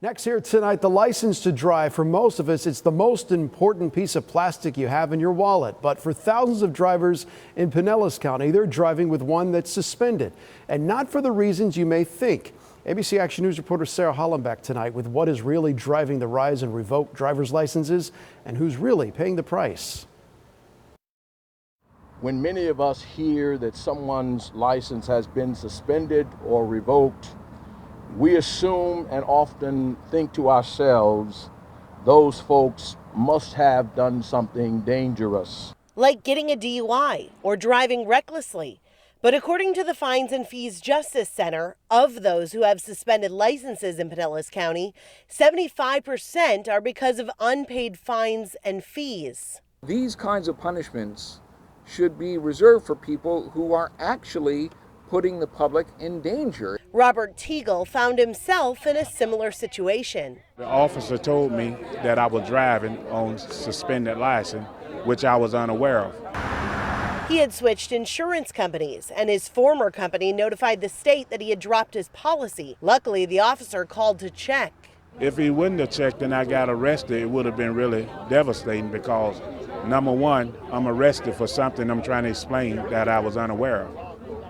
Next here tonight, the license to drive. For most of us, it's the most important piece of plastic you have in your wallet. But for thousands of drivers in Pinellas County, they're driving with one that's suspended, and not for the reasons you may think. ABC Action News reporter Sarah Hollenbeck tonight with what is really driving the rise in revoked driver's licenses and who's really paying the price. When many of us hear that someone's license has been suspended or revoked, we assume and often think to ourselves, those folks must have done something dangerous. Like getting a DUI or driving recklessly. But according to the Fines and Fees Justice Center, of those who have suspended licenses in Pinellas County, 75% are because of unpaid fines and fees. These kinds of punishments should be reserved for people who are actually putting the public in danger. Robert Teagle found himself in a similar situation. The officer told me that I was driving on suspended license, which I was unaware of. He had switched insurance companies, and his former company notified the state that he had dropped his policy. Luckily, the officer called to check. If he wouldn't have checked and I got arrested, it would have been really devastating because, number one, I'm arrested for something I'm trying to explain that I was unaware of.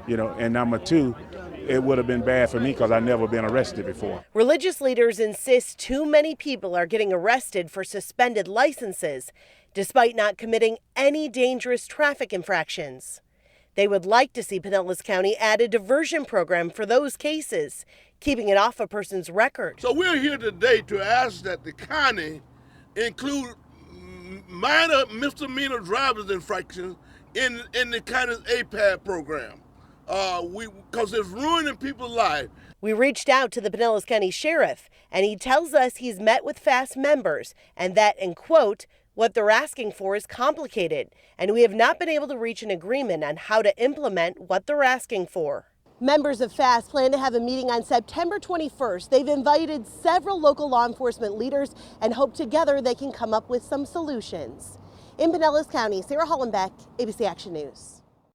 And number two, it would have been bad for me because I've never been arrested before. Religious leaders insist too many people are getting arrested for suspended licenses, despite not committing any dangerous traffic infractions. They would like to see Pinellas County add a diversion program for those cases, keeping it off a person's record. So we're here today to ask that the county include minor misdemeanor driver's infractions in the county's APAD program. Because it's ruining people's lives. We reached out to the Pinellas County Sheriff, and he tells us he's met with FAST members and that, and quote, what they're asking for is complicated, and we have not been able to reach an agreement on how to implement what they're asking for. Members of FAST plan to have a meeting on September 21st. They've invited several local law enforcement leaders and hope together they can come up with some solutions. In Pinellas County, Sarah Hollenbeck, ABC Action News.